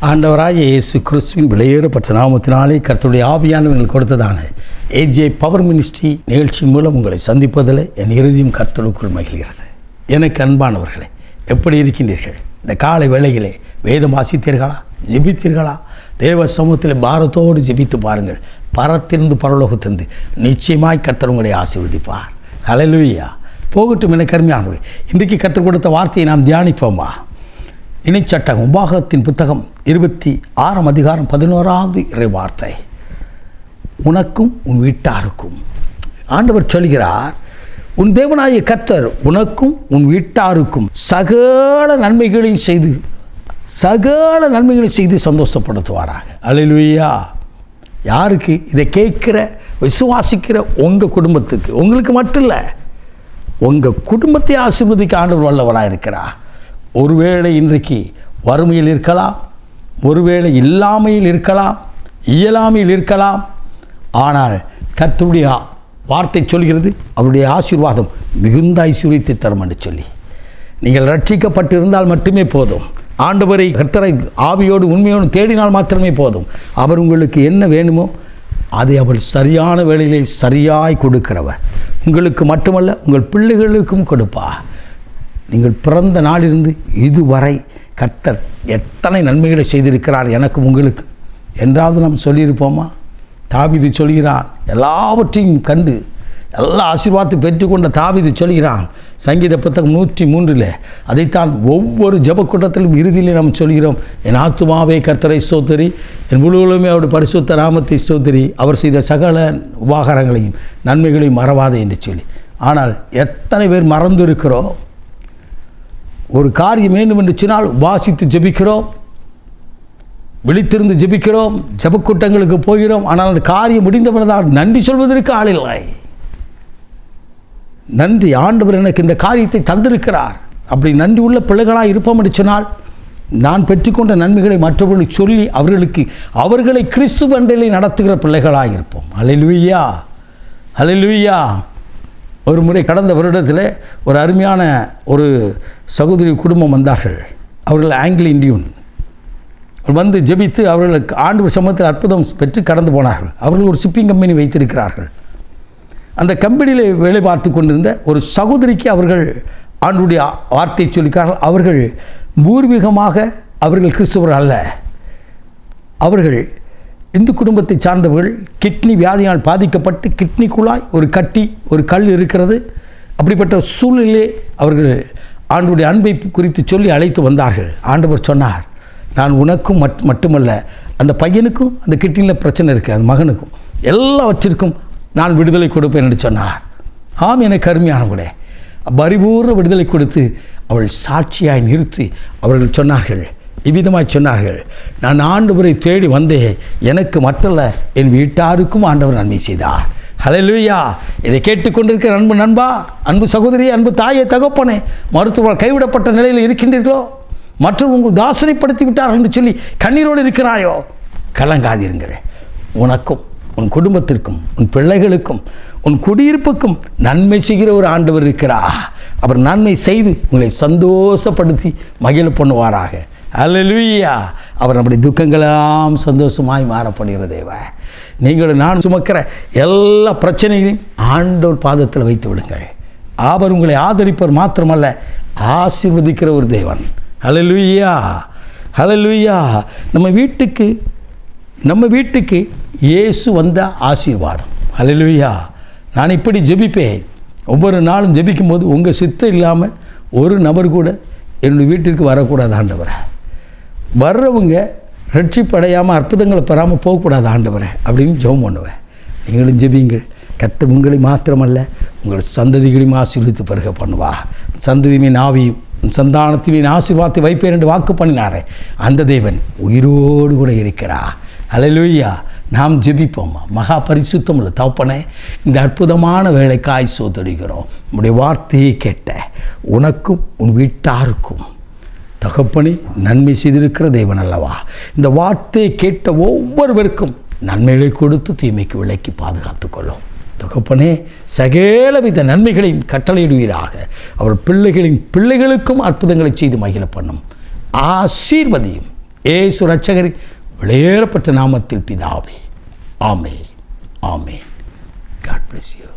ஆண்டவராகிய இயேசு கிறிஸ்துவின் விலையேறப்பட்ட நாமத்தினாலே கர்த்தருடைய ஆவியானவர்கள் கொடுத்ததான ஏஜே பவர் மினிஸ்ட்ரி நிகழ்ச்சி மூலம் உங்களை சந்திப்பதில் என் இறுதியும் கர்த்தருக்குள் மகிழ்கிறது. எனக்கு அன்பானவர்களே, எப்படி இருக்கின்றீர்கள்? இந்த காலை வேளையிலே வேதம் வாசித்தீர்களா? ஜெபித்தீர்களா? தேவ சமூகத்தில் பாரத்தோடு ஜெபித்து பாருங்கள். பரத்திலிருந்து பரலோகத்திலிருந்து நிச்சயமாய் கர்த்தர் உங்களை ஆசீர்வதிப்பார். ஹல்லேலூயா. போகட்டும் என கருமையானவர்களே, இன்றைக்கு கர்த்தர் கொடுத்த வார்த்தையை நாம் தியானிப்போமா? இணைச்சட்டம் உபாகத்தின் புத்தகம் 26 அதிகாரம் 11வது இறை வார்த்தை. உனக்கும் உன் வீட்டாருக்கும். ஆண்டவர் சொல்கிறார், உன் தேவனாகிய கர்த்தர் உனக்கும் உன் வீட்டாருக்கும் சகல நன்மைகளையும் செய்து சந்தோஷப்படுத்துவாராக. அல்லேலூயா. யாருக்கு? இதை கேட்கிற விசுவாசிக்கிற உங்கள் குடும்பத்துக்கு, உங்களுக்கு மட்டும் இல்லை, உங்கள் குடும்பத்தை ஆசீர்வதிக்க ஆண்டவர் வல்லவராக இருக்கிறார். ஒருவேளை இன்றைக்கு வறுமையில் இருக்கலாம், ஒருவேளை இல்லாமையில் இருக்கலாம், இயலாமையில் இருக்கலாம். ஆனால் கர்த்தருடைய வார்த்தை சொல்கிறது, அவருடைய ஆசீர்வாதம் மிகுந்த ஐஸ்வரியத்தை தரும் என்று சொல்லி, நீங்கள் ரட்சிக்கப்பட்டிருந்தால் மட்டுமே போதும். ஆண்டவரை கர்த்தரை ஆவியோடு உண்மையோடு தேடினால் மாத்திரமே போதும். அவர் உங்களுக்கு என்ன வேணுமோ அதை அவர் சரியான வேளையிலே சரியாய் கொடுக்கிறவர். உங்களுக்கு மட்டுமல்ல, உங்கள் பிள்ளைகளுக்கும் கொடுப்பார். நீங்கள் பிறந்த நாளிலிருந்து இதுவரை கர்த்தர் எத்தனை நன்மைகளை செய்திருக்கிறார் எனக்கும் உங்களுக்கு என்றாவது நாம் சொல்லியிருப்போமா? தாவீது சொல்கிறான், எல்லாவற்றையும் கண்டு எல்லா ஆசீர்வாதத்தை பெற்றுக்கொண்ட தாவீது சொல்கிறான் சங்கீத புத்தகம் 103 அதைத்தான் ஒவ்வொரு ஜெபக்கூட்டத்திலும் இறுதியிலே நாம் சொல்கிறோம், என் ஆத்துமாவே கர்த்தரை ஸ்தோத்திரி, என் முழுவதுமே அவருடைய பரிசுத்த நாமத்தை ஸ்தோத்திரி, அவர் செய்த சகல உபகாரங்களையும் நன்மைகளையும் மறவாதே என்று சொல்லி. ஆனால் எத்தனை பேர் மறந்து இருக்கிறோம்? ஒரு காரியம் வேண்டும் என்று சொன்னால் வாசித்து ஜெபிக்கிறோம், விழித்திருந்து ஜெபிக்கிறோம், ஜெபக்கூட்டங்களுக்கு போகிறோம். ஆனால் அந்த காரியம் முடிந்தவனதான் நன்றி சொல்வதற்கு ஆள் இல்லை. நன்றி, ஆண்டவர் எனக்கு இந்த காரியத்தை தந்திருக்கிறார். அப்படி நன்றி உள்ள பிள்ளைகளாக இருப்போம் என்று சொன்னால், நான் பெற்றுக்கொண்ட நன்மைகளை மற்றவர்களுக்கு சொல்லி அவர்களை கிறிஸ்துவ அண்டையிலே நடத்துகிற பிள்ளைகளாக இருப்போம். அல்லேலூயா, அல்லேலூயா. ஒரு முறை கடந்த வருடத்தில் ஒரு அருமையான ஒரு சகோதரி குடும்பம் வந்தார்கள். அவர்கள் ஆங்கில இந்தியன் வந்து ஜெபித்து அவர்களுக்கு ஆண்டவர் சமூகத்தில் அற்புதம் பெற்று கடந்து போனார்கள். அவர்கள் ஒரு ஷிப்பிங் கம்பெனி வைத்திருக்கிறார்கள். அந்த கம்பெனியில் வேலை பார்த்து கொண்டிருந்த ஒரு சகோதரிக்கு அவர்கள் ஆண்டவருடைய வார்த்தையை சொல்லிக்கிறார்கள். அவர்கள் பூர்வீகமாக அவர்கள் கிறிஸ்துவர் அல்ல, அவர்கள் இந்து குடும்பத்தை சார்ந்தவர்கள். கிட்னி வியாதியால் பாதிக்கப்பட்டு கிட்னி குழாய் ஒரு கல் இருக்கிறது. அப்படிப்பட்ட சூழ்நிலையிலே அவர்கள் ஆண்டவருடைய அன்பை குறித்து சொல்லி அழைத்து வந்தார்கள். ஆண்டவர் சொன்னார், நான் உனக்கும் மட்டுமல்ல, அந்த பையனுக்கும் அந்த கிட்னியில் பிரச்சனை இருக்குது, அந்த மகனுக்கும் எல்லாவற்றிற்கும் நான் விடுதலை கொடுப்பேன் என்று சொன்னார். ஆம், எனக்கு அருமையானவர்களே, பரிபூர்ண விடுதலை கொடுத்து அவள் சாட்சியாய் நிறுத்தி அவர்கள் சொன்னார்கள், இவ்விதமாய் சொன்னார்கள், நான் ஆண்டவரை தேடி வந்தேன், எனக்கு மட்டுமல்ல என் வீட்டாருக்கும் ஆண்டவர் நன்மை செய்தார். ஹல்லேலூயா. இதை கேட்டுக்கொண்டிருக்கிற அன்பு நண்பா, அன்பு சகோதரி, அன்பு தாயே, தகப்பனே, மருத்துவர்கள் கைவிடப்பட்ட நிலையில் இருக்கின்றீர்களோ, மற்றும் உங்கள் தாசனைப்படுத்தி விட்டார்கள் என்று சொல்லி கண்ணீரோடு இருக்கிறாயோ, கலங்காதீர்கள். உனக்கும் உன் குடும்பத்திற்கும் உன் பிள்ளைகளுக்கும் உன் குடியிருப்புக்கும் நன்மை செய்கிற ஒரு ஆண்டவர் இருக்கிறார். அவர் நன்மை செய்து உங்களை சந்தோஷப்படுத்தி மகிழ பண்ணுவாராக. அல்லேலூயா. அவர் நம்முடைய துக்கங்களெல்லாம் சந்தோஷமாய் மாறப்படுகிற தேவ. நீங்களும் நான் சுமக்கிற எல்லா பிரச்சனைகளையும் ஆண்டவர் பாதத்தில் வைத்து விடுங்கள். அவர் உங்களை ஆதரிப்பவர் மாத்திரமல்ல, ஆசீர்வதிக்கிற ஒரு தேவன். அல்லேலூயா, அல்லேலூயா. நம்ம வீட்டுக்கு இயேசு வந்த ஆசீர்வாதம். அல்லேலூயா. நான் இப்படி ஜெபிப்பேன். ஒவ்வொரு நாளும் ஜெபிக்கும்போது உங்கள் சித்தம் இல்லாமல் ஒரு நபர் கூட என்னுடைய வீட்டிற்கு வரக்கூடாது ஆண்டவரை. வர்றவங்க ரட்சிப்படையாமல் அற்புதங்களை பெறாமல் போகக்கூடாது ஆண்டவரை அப்படின்னு ஜெபம் பண்ணுவேன். நீங்களும் ஜெபிங்கள். கர்த்தர் உங்களை மாத்திரமல்ல, உங்கள் சந்ததிகளையும் ஆசீர்வதித்து பெருக பண்ணுவா. சந்ததியின் ஆவியும் சந்தானத்தின் ஆசீர்வாதத்தை வைப்பேன் என்று வாக்கு பண்ணினாரே, அந்த தேவன் உயிரோடு கூட இருக்கிறார். அல்லேலூயா. நாம் ஜெபிப்போம்மா. மகா பரிசுத்தம் உள்ள தகப்பனே, இந்த அற்புதமான வேலைக்காய் சோதரிக்கிறோம். உம்முடைய வார்த்தையை கேட்ட உனக்கும் உன் வீட்டாருக்கும் தகப்பனே நன்மை செய்திருக்கிற தேவன் அல்லவா. இந்த வார்த்தையை கேட்ட ஒவ்வொருவருக்கும் நன்மைகளை கொடுத்து தீமைக்கு விலக்கி பாதுகாத்துக்கொள்ளும். தகப்பனே, சகலவித நன்மைகளையும் கட்டளையிடுவீராக. அவர் பிள்ளைகளுக்கும் அற்புதங்களை செய்து மகிழ பண்ணும். ஆசீர்வதியும். இயேசு இரட்சகரின் வெளியேறப்பட்ட நாமத்தில் பிதாவே. ஆமென். ஆமென். God bless you.